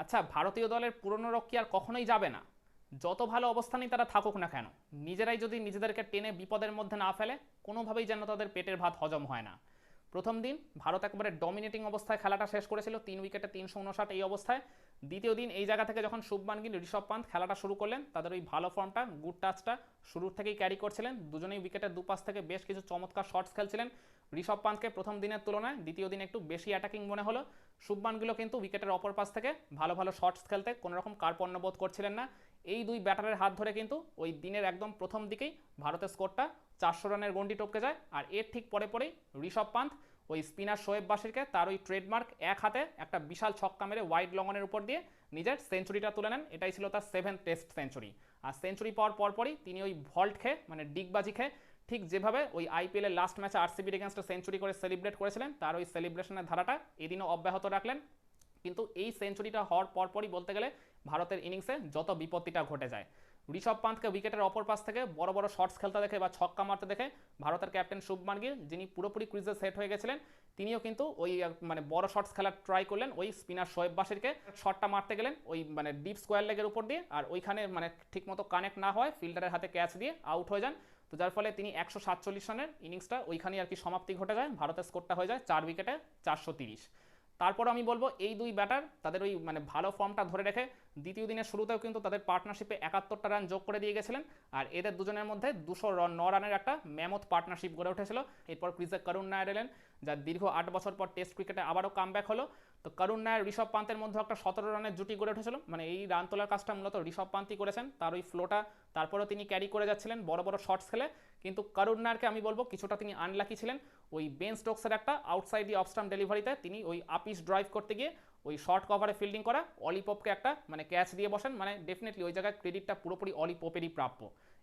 আচ্ছা, ভারতীয় দলের পুরনো রক্ষী আর কখনোই যাবে না। যত ভালো অবস্থানেই তারা থাকুক না কেন, নিজেরাই যদি নিজেদেরকে টেনে বিপদের মধ্যে না ফেলে, কোনোভাবেই যেন তাদের পেটের ভাত হজম হয় না। প্রথম দিন ভারত একবারে ডমিনেটিং অবস্থায় খেলাটা শেষ করেছিল, 3 উইকেটে 359 এই অবস্থায়। দ্বিতীয় দিন এই জায়গা থেকে যখন শুভমান গিল, ঋষভ পান্ত খেলাটা শুরু করলেন, তাদের ওই ভালো ফর্মটা, গুড টাচটা শুরুর থেকেই ক্যারি করছিলেন। দুজনেই উইকেটের দুপাশ থেকে বেশ কিছু চমৎকার শটস খেলছিলেন। ঋষভ পান্তকে প্রথম দিনের তুলনায় দ্বিতীয় দিন একটু বেশি অ্যাটাকিং মনে হলো। শুভমান গিলও কিন্তু উইকেটের অপর পাশ থেকে ভালো ভালো শটস খেলতে কোনো রকম কার্পণ্য বোধ করছিলেন না। এই দুই ব্যাটারের হাত ধরে কিন্তু ওই দিনের একদম প্রথম দিকেই ভারতের স্কোরটা 400 রানের গন্ডি টপকে যায়। আর এর ঠিক পরে পরেই ঋষভ পান্ত ওই স্পিনার শোয়েব বাশিরকে তার ওই ট্রেডমার্ক এক হাতে একটা বিশাল ছক্কা মেরে ওয়াইড লঙ্গনের উপর দিয়ে নিজের সেঞ্চুরিটা তুলে নেন। এটাই ছিল তার 7th টেস্ট সেঞ্চুরি। আর সেঞ্চুরি পাওয়ার পরপরই তিনি ওই ভল্ট খেয়ে, মানে ডিগবাজি খেয়ে, ঠিক যেভাবে ওই আইপিএলের লাস্ট ম্যাচে আরসিবির এগেনস্টে সেঞ্চুরি করে সেলিব্রেট করেছিলেন, তার ওই সেলিব্রেশনের ধারাটা এদিনও অব্যাহত রাখলেন। কিন্তু এই সেঞ্চুরিটা হওয়ার পরপরই বলতে গেলে ভারতের ইনিংসে যত বিপত্তিটা ঘটে যায়। ঋষভ পান্তকে উইকেটের অপর পাশ থেকে বড় বড় শটস খেলতে দেখে বা ছক্কা মারতে দেখে ভারতের ক্যাপ্টেন শুভমান গিল, যিনি পুরোপুরি ক্রিজে সেট হয়ে গেছিলেন, তিনিও কিন্তু ওই মানে বড় শটস খেলার ট্রাই করলেন ওই স্পিনার শোয়েব বাশিরকে। শটটা মারতে গেলেন ওই মানে ডিপ স্কোয়ার লেগের উপর দিয়ে, আর ওইখানে মানে ঠিকমতো কানেক্ট না হয়, ফিল্ডারের হাতে ক্যাচ দিয়ে আউট হয়ে যান। তো যার ফলে তিনি 147 রানের ইনিংসটা ওইখানেই আর কি সমাপ্তি ঘটে যায়। ভারতের স্কোরটা হয়ে যায় 4 উইকেটে 430। তারপর আমি বলবো এই দুই ব্যাটার তাদের ওই মানে ভালো ফর্মটা ধরে রেখে দ্বিতীয় দিনের শুরুতেও কিন্তু তাদের পার্টনারশিপে 71টা রান যোগ করে দিয়ে গেছিলেন। আর এদের দুজনের মধ্যে 209 রানের একটা ম্যামথ পার্টনারশিপ গড়ে উঠেছিল। এরপর ক্রিজে করুণ নায়ার এলেন, যার দীর্ঘ 8 বছর পর টেস্ট ক্রিকেটে আবারও কামব্যাক হলো। তো করুণ নায়ার ঋষভ পান্তের মধ্যে একটা 17 রানের জুটি গড়ে উঠেছিল, মানে এই রান তোলার কাজটা মূলত ঋষভ পান্তই করেছেন। তার ওই ফ্লোটা তারপরেও তিনি ক্যারি করে যাচ্ছিলেন বড় বড় শটস খেলে। কিন্তু করুণ নায়ারকে আমি বলবো কিছুটা তিনি আনলাকি ছিলেন। ওই বেন স্টোকসের একটা আউটসাইড দি অফ স্টাম্প ডেলিভারিতে তিনি ওই আপিস ড্রাইভ করতে গিয়ে ওই শর্ট কভারে ফিল্ডিং করা অলি পোপকে একটা মানে ক্যাচ দিয়ে বসেন। মানে ডেফিনেটলি ওই জায়গায় ক্রেডিটটা পুরোপুরি অলি পোপেরই প্রাপ্য।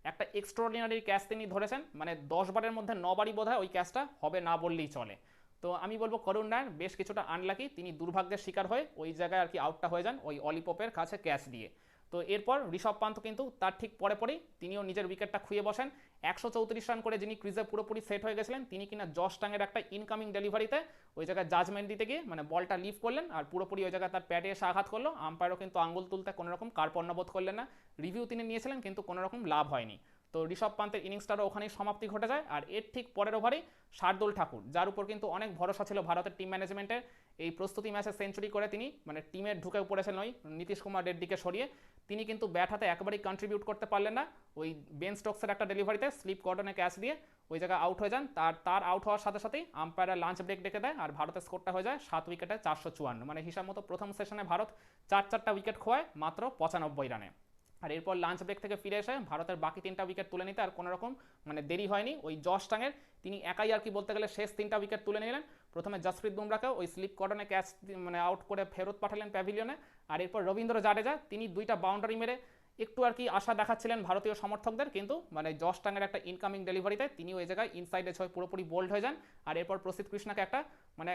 একটা এক্সট্রাঅর্ডিনারি ক্যাচ তিনি ধরেছেন, মানে 10 বারের মধ্যে 9 বারই বোধ হয় ওই ক্যাচটা হবে না বললেই চলে। তো আমি বলবো করুণ নায়ার বেশ কিছুটা আনলাকি, তিনি দুর্ভাগ্যের শিকার হয়ে ওই জায়গায় আর কি আউটটা হয়ে যান ওই অলি পোপের কাছে ক্যাচ দিয়ে। তো এরপর ঋষভ পান্ত কিন্তু তার ঠিক পরে পরেই তিনিও নিজের উইকেটটা খুঁয়ে বসেন। 134 রান করে যিনি ক্রিজে পুরোপুরি সেট হয়ে গেছিলেন, তিনি কিনা জশ টাঙের একটা ইনকামিং ডেলিভারিতে ওই জায়গায় জাজমেন্ট দিতে গিয়ে মানে বলটা লিভ করলেন, আর পুরোপুরি ওই জায়গায় তার প্যাডে এসে আঘাত করলো। আম্পায়ারও কিন্তু আঙ্গুল তুলতে কোনো রকম কার্পণ্যবোধ করলেন না। রিভিউ তিনি নিয়েছিলেন কিন্তু কোনো রকম লাভ হয়নি। তো ঋষভ পান্তের ইনিংসটারও ওখানেই সমাপ্তি ঘটে যায়। আর এর ঠিক পরের ওভারেই শার্দুল ঠাকুর, যার উপর কিন্তু অনেক ভরসা ছিল ভারতের টিম ম্যানেজমেন্টের, এই প্রস্তুতি ম্যাচে সেঞ্চুরি করে তিনি মানে টিমের ঢুকে পড়েছিলেন ওই নীতিশ কুমার রেড্ডিকে সরিয়ে। তিনি কিন্তু ব্যাট হাতে একেবারেই কন্ট্রিবিউট করতে পারলেন না। ওই বেন স্টোকসের একটা ডেলিভারিতে স্লিপ কর্ডনে ক্যাচ দিয়ে ওই জায়গায় আউট হয়ে যান। তার আউট হওয়ার সাথে সাথেই আম্পায়ার লাঞ্চ ব্রেক ডেকে দেয়, আর ভারতের স্কোরটা হয়ে যায় 7 উইকেটে 454। মানে হিসাব মতো প্রথম সেশনে ভারত 4টা উইকেট খোয়ায় মাত্র 95 রানে। আর এরপর লাঞ্চ ব্রেক থেকে ফিরে এসে ভারতের বাকি 3টা উইকেট তুলে নিতে আর কোনো রকম মানে দেরি হয়নি। ওই জশ টাঙের তিনি একাই আর কি বলতে গেলে শেষ 3টা উইকেট তুলে নিলেন। প্রথমে জসপ্রীত বুমরাকেও ওই স্লিপ কর্ডনে ক্যাচ মানে আউট করে ফেরত পাঠালেন প্যাভিলিয়নে। আর এরপর রবীন্দ্র জাডেজা তিনি 2টা বাউন্ডারি মেরে একটু আর কি আশা দেখাচ্ছিলেন ভারতীয় সমর্থকদের, কিন্তু মানে জশ টাঙের একটা ইনকামিং ডেলিভারিতে তিনি ওই জায়গায় ইনসাইডে ছয় পুরোপুরি বোল্ড হয়ে যান। আর এরপর প্রসিদ্ধ কৃষ্ণাকে একটা মানে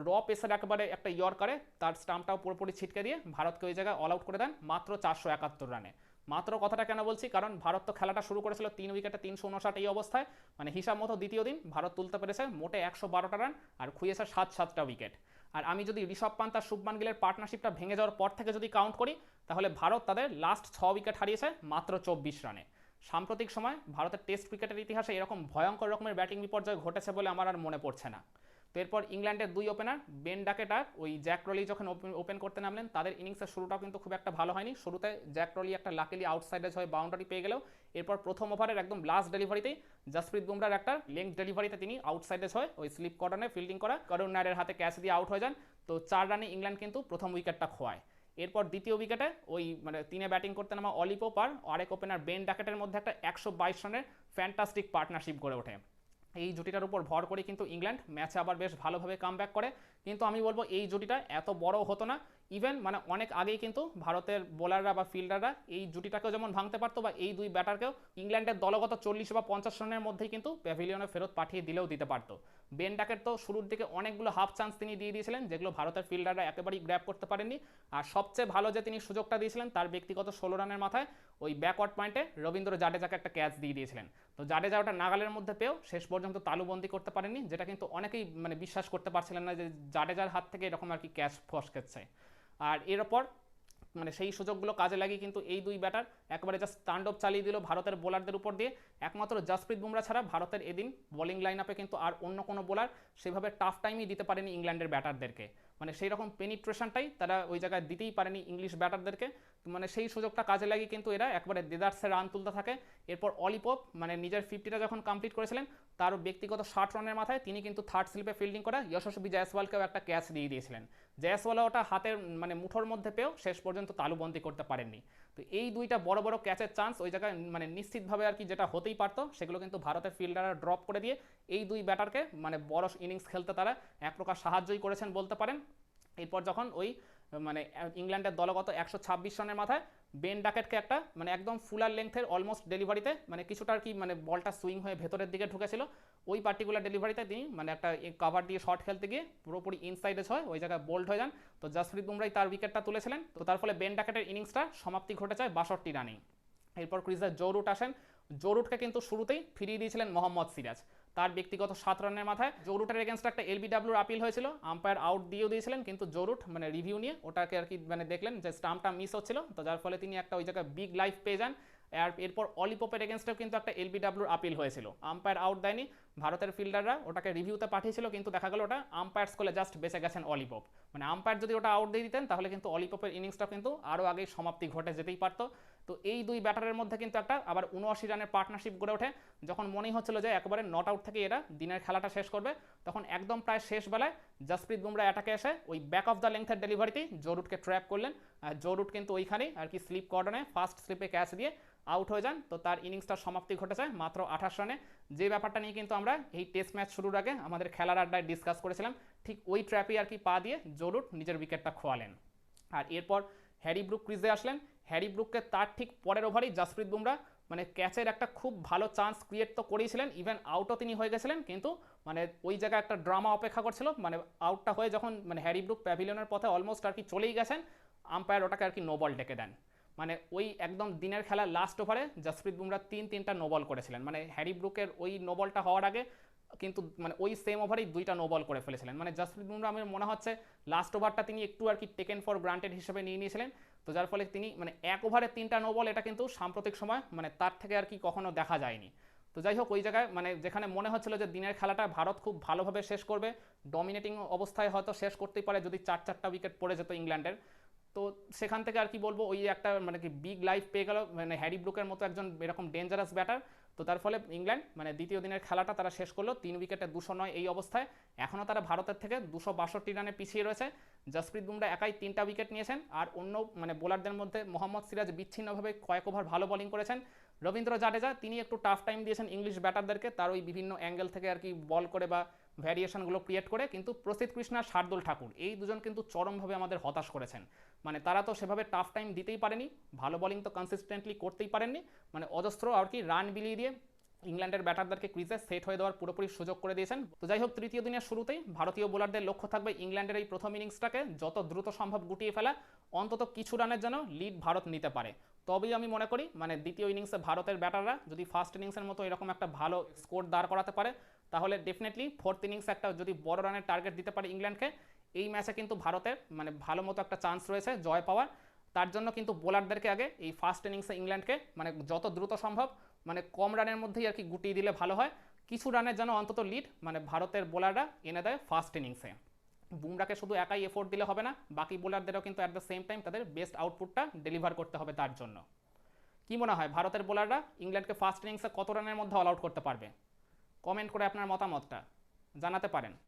র পেসার একেবারে একটা ইয়র্কারে তার স্টাম্পটাও পুরোপুরি ছিটকে দিয়ে ভারতকে ওই জায়গায় অল আউট করে দেন মাত্র 471 রানে। মাত্র কথাটা কেন বলছি, কারণ ভারত তো খেলাটা শুরু করেছিল 3 উইকেটে 359 এই অবস্থায়। মানে হিসাব মতো দ্বিতীয় দিন ভারত তুলতে পেরেছে মোটে 112টা রান আর খুঁয়েছে 7টা উইকেট। আর আমি যদি ঋষভ পান্ত আর শুভমান গিলের পার্টনারশিপটা ভেঙে যাওয়ার পর থেকে যদি কাউন্ট করি, তাহলে ভারত তাদের লাস্ট 6 উইকেট হারিয়েছে মাত্র 24 রানে। সাম্প্রতিক সময় ভারতের টেস্ট ক্রিকেটের ইতিহাসে এরকম ভয়ঙ্কর রকমের ব্যাটিং বিপর্যয় ঘটেছে বলে আমার আর মনে পড়ছে না। তো এরপর ইংল্যান্ডের 2 ওপেনার বেন ডাকেট আর ওই জ্যাক ক্রলি যখন ওপেন করতে নামলেন, তাদের ইনিংসের শুরুটাও কিন্তু খুব একটা ভালো হয়নি। শুরুতে জ্যাক ক্রলি একটা লাকিলি আউটসাইডে হয়ে বাউন্ডারি পেয়ে গেলেও এরপর প্রথম ওভারের একদম লাস্ট ডেলিভারিতেই জসপ্রীত বুমরার একটা লেংথ ডেলিভারিতে তিনি আউটসাইডে হয়ে ওই স্লিপ কর্ডনে ফিল্ডিং করা করুণ নায়ারের হাতে ক্যাচ দিয়ে আউট হয়ে যান। তো 4 রানে ইংল্যান্ড কিন্তু প্রথম উইকেটটা খোয়ায়। এরপর দ্বিতীয় উইকেটে ওই মানে তিনে ব্যাটিং করতে নামা অলি পোপ আর আরেক ওপেনার বেন ডাকেটের মধ্যে একটা 122 রানের ফ্যান্টাস্টিক পার্টনারশিপ গড়ে ওঠে। এই জুটিটার উপর ভর করে কিন্তু ইংল্যান্ড ম্যাচে আবার বেশ ভালোভাবে কামব্যাক করে। কিন্তু আমি বলবো এই জুটিটা এত বড় হতো না। ইভেন মানে অনেক আগেই কিন্তু ভারতের বোলাররা বা ফিল্ডাররা এই জুটিটাকেও যেমন ভাঙতে পারতো, বা এই দুই ব্যাটারকেও ইংল্যান্ডের দলগত 40 বা 50 রানের মধ্যেই কিন্তু প্যাভিলিয়নে ফেরত পাঠিয়ে দিলেও দিতে পারতো। বেন ডাকেট তো শুরুর দিকে অনেকগুলো হাফ চান্স তিনি দিয়ে দিয়েছিলেন, যেগুলো ভারতের ফিল্ডাররা একেবারেই গ্র্যাব করতে পারেননি। আর সবচেয়ে ভালো যে তিনি সুযোগটা দিয়েছিলেন তার ব্যক্তিগত 16 রানের মাথায় ওই ব্যাকওয়ার্ড পয়েন্টে রবীন্দ্র জাডেজাকে একটা ক্যাচ দিয়ে দিয়েছিলেন। তো জাডেজা ওটা নাগালের মধ্যে পেয়েও শেষ পর্যন্ত তালুবন্দি করতে পারেননি, যেটা কিন্তু অনেকেই মানে বিশ্বাস করতে পারছিলেন না যে জাডেজার হাত থেকে এরকম আর কি ক্যাচ ফসকেছে। আর এরপর মানে সেই সুযোগগুলো কাজে লাগিয়ে কিন্তু এই দুই ব্যাটার একবারে জাস্ট তাণ্ডব চালিয়ে দিল ভারতের বোলারদের উপর দিয়ে। একমাত্র জসপ্রীত বুমরা ছাড়া ভারতের এদিন বোলিং লাইন আপে কিন্তু আর অন্য কোনো বোলার সেভাবে টাফ টাইমই দিতে পারেনি ইংল্যান্ডের ব্যাটারদেরকে। মানে সেই রকম পেনিট্রেশনটাই তারা ওই জায়গায় দিতেই পারেনি ইংলিশ ব্যাটারদেরকে। মানে সেই সুযোগটা কাজে লাগিয়ে কিন্তু এরা একবারে দেদার্সে রান তুলতে থাকে। এরপর অলি পোপ মানে নিজের 50টা যখন কমপ্লিট করেছিলেন, তার ব্যক্তিগত 60 রানের মাথায় তিনি কিন্তু থার্ড স্লিপে ফিল্ডিং করে যশস্বী জয়সওয়ালকেও একটা ক্যাচ দিয়ে দিয়েছিলেন। জয়সওয়াল ওটা হাতের মানে মুঠোর মধ্যে পেয়েও শেষ পর্যন্ত তালুবন্দি করতে পারেননি। তো এই দুইটা বড় বড় ক্যাচের চান্স ওই জায়গায় মানে নিশ্চিতভাবে আর কি যেটা হতেই পারতো, সেগুলো কিন্তু ভারতের ফিল্ডাররা ড্রপ করে দিয়ে এই দুই ব্যাটারকে মানে বড় ইনিংস খেলতে তারা এক প্রকার সাহায্যই করেছেন বলতে পারেন। এরপর যখন ওই মানে ইংল্যান্ডের দলগত 126 রানের মাথায় বেন ডাকেটকে একটা মানে একদম ফুলার লেংথের অলমোস্ট ডেলিভারিতে মানে কিছুটা আর কি মানে বলটা সুইং হয়ে ভেতরের দিকে ঢুকেছিল, ওই পার্টিকুলার ডেলিভারিতে তিনি মানে একটা কাভার দিয়ে শট খেলতে গিয়ে পুরোপুরি ইনসাইডে হয়, ওই জায়গায় বোল্ড হয়ে যান। তো জসপ্রীত বুমরাই তার উইকেটটা তুলেছিলেন। তো তার ফলে বেন ডাকেটের ইনিংসটা সমাপ্তি ঘটে যায় 62 রানেই। এরপর ক্রিজে জো রুট আসেন। জো রুটকে কিন্তু শুরুতেই ফিরিয়ে দিয়েছিলেন মোহাম্মদ সিরাজ তার ব্যক্তিগত 7 রানের মাথায়। জো রুটের এগেনস্টে একটা এলবিডব্লিউর আপিল হয়েছিল, আম্পায়ার আউট দিয়েও দিয়েছিলেন, কিন্তু জো রুট মানে রিভিউ নিয়ে ওটাকে আর কি মানে দেখলেন যে স্টাম্পটা মিস হচ্ছিল, তো যার ফলে তিনি একটা ওই জায়গায় বিগ লাইফ পেয়ে যান। আর এরপর অলি পোপের এগেনস্টেও কিন্তু একটা এলবিডব্লিউর আপিল হয়েছিল, আম্পায়ার আউট দেয়নি, ভারতের ফিল্ডাররা ওটাকে রিভিউতে পাঠিয়েছিল, কিন্তু দেখা গেল ওটা আম্পায়ার স্কোলে জাস্ট বেঁচে গেছেন অলি পোপ। মানে আম্পায়ার যদি ওটা আউট দিয়ে দিতেন তাহলে কিন্তু অলি পোপের ইনিংসটা কিন্তু আরও আগেই সমাপ্তি ঘটে যেতেই পারতো। তো এই দুই ব্যাটারের মধ্যে কিন্তু একটা আবার 79 রানের পার্টনারশিপ গড়ে ওঠে। যখন মনেই হচ্ছিল যে একবারে নট আউট থেকে এরা দিনের খেলাটা শেষ করবে, তখন একদম প্রায় শেষ বেলায় জসপ্রীত বুমরা অ্যাটাকে এসে ওই ব্যাক অফ দ্য লেংথের ডেলিভারিতেই জো রুটকে ট্র্যাপ করলেন। আর জো রুট কিন্তু ওইখানেই আর কি স্লিপ কর্ডনে ফার্স্ট স্লিপে ক্যাচ দিয়ে আউট হয়ে যান। তো তার ইনিংসটার সমাপ্তি ঘটেছে মাত্র 28 রানে। যে ব্যাপারটা নিয়ে কিন্তু আমরা এই টেস্ট ম্যাচ শুরুর আগে আমাদের খেলার আড্ডায় ডিসকাস করেছিলাম, ঠিক ওই ট্র্যাপে আর কি পা দিয়ে জো রুট নিজের উইকেটটা খোয়ালেন। আর এরপর হ্যারি ব্রুক ক্রিজে আসলেন। হ্যারি ব্রুককে তার ঠিক পরের ওভারেই জসপ্রীত বুমরা মানে ক্যাচের একটা খুব ভালো চান্স ক্রিয়েট তো করেছিলেন, ইভেন আউটও তিনি হয়ে গেছিলেন, কিন্তু মানে ওই জায়গায় একটা ড্রামা অপেক্ষা করছিল। মানে আউটটা হয়ে যখন মানে হ্যারি ব্রুক প্যাভিলিয়নের পথে অলমোস্ট আর কি চলেই গেছেন, আম্পায়ার ওটাকে আর কি নো বল ডেকে দেন। মানে ওই একদম দিনের খেলা লাস্ট ওভারে জসপ্রীত বুমরা তিনটা নো বল করেছিলেন। মানে হ্যারি ব্রুকের ওই নো বলটা হওয়ার আগে কিন্তু মানে ওই সেম ওভারেই 2টা নো বল করে ফেলেছিলেন। মানে জসপ্রীত বুমরা আমার মনে হচ্ছে লাস্ট ওভারটা তিনি একটু আর কি টেকেন ফর গ্রান্টেড হিসেবে নিয়ে নিয়েছিলেন। তো যার ফলে তিনি মানে এক ওভারে 3টা নো বল, এটা কিন্তু সাম্প্রতিক সময় মানে তার থেকে আর কি কখনো দেখা যায়নি। তো যাই হোক, ওই জায়গায় মানে যেখানে মনে হচ্ছিল যে দিনের খেলাটা ভারত খুব ভালোভাবে শেষ করবে, ডমিনেটিং অবস্থায় হয়তো শেষ করতেই পারে যদি 4-4টা উইকেট পড়ে যেত ইংল্যান্ডের, তো সেখান থেকে আর কি বলবো ওই একটা মানে কি বিগ লাইফ পেয়ে গেল মানে হ্যারি ব্রুকের মতো একজন এরকম ডেঞ্জারাস ব্যাটার। তো তার ফলে ইংল্যান্ড মানে দ্বিতীয় দিনের খেলাটা তারা শেষ করলো 3 উইকেটে 209 এই অবস্থায়। এখনও তারা ভারতের থেকে 262 রানে পিছিয়ে রয়েছে। জসপ্রীত বুমরা একাই 3টা উইকেট নিয়েছেন, আর অন্য মানে বোলারদের মধ্যে মোহাম্মদ সিরাজ বিচ্ছিন্নভাবে কয়েক ওভার ভালো বোলিং করেছেন। রবীন্দ্র জাডেজা তিনি একটু টাফ টাইম দিয়েছেন ইংলিশ ব্যাটারদেরকে, তার ওই বিভিন্ন অ্যাঙ্গেল থেকে আর কি বল করে বা ভ্যারিয়েশনগুলো ক্রিয়েট করে, কিন্তু প্রসিদ্ধ কৃষ্ণা শার্দুল ঠাকুর এই দুজন কিন্তু চরমভাবে আমাদের হতাশ করেছেন। মানে তারা তো সেভাবে টাফ টাইম দিতেই পারেনি, ভালো বোলিং তো কনসিস্টেন্টলি করতেই পারেননি, মানে অজস্র আর কি রান বিলিয়ে দিয়ে ইংল্যান্ডের ব্যাটারদেরকে ক্রিজে সেট হয়ে দেওয়ার পুরোপুরি সুযোগ করে দিয়েছেন। তো যাই হোক, তৃতীয় দিনের শুরুতেই ভারতীয় বোলারদের লক্ষ্য থাকবে ইংল্যান্ডের এই প্রথম ইনিংসটাকে যত দ্রুত সম্ভব গুটিয়ে ফেলা, অন্তত কিছু রানের যেন লিড ভারত নিতে পারে। তবেই আমি মনে করি মানে দ্বিতীয় ইনিংসে ভারতের ব্যাটাররা যদি ফার্স্ট ইনিংসের মতো এরকম একটা ভালো স্কোর দাঁড় করাতে পারে, তাহলে ডেফিনেটলি ফোর্থ ইনিংসে একটা যদি বড় রানের টার্গেট দিতে পারে ইংল্যান্ডকে, এই ম্যাচে কিন্তু ভারতের মানে ভালো মতো একটা চান্স রয়েছে জয় পাওয়ার। তার জন্য কিন্তু বোলারদেরকে আগে এই ফার্স্ট ইনিংসে ইংল্যান্ডকে মানে যত দ্রুত সম্ভব মানে কম রানের মধ্যেই আর কি গুটিয়ে দিলে ভালো হয়। কিছু রানের যেন অন্তত লিড মানে ভারতের বোলাররা এনে দেয় ফার্স্ট ইনিংসে। বুমরাকে শুধু একাই এফোর্ট দিলে হবে না, বাকি বোলারদেরও কিন্তু অ্যাট দ্য সেম টাইম তাদের বেস্ট আউটপুটটা ডেলিভার করতে হবে। তার জন্য কি মনে হয় ভারতের বোলাররা ইংল্যান্ডকে ফার্স্ট ইনিংসে কত রানের মধ্যে অল আউট করতে পারবে? কমেন্ট করে আপনার মতামতটা জানাতে পারেন।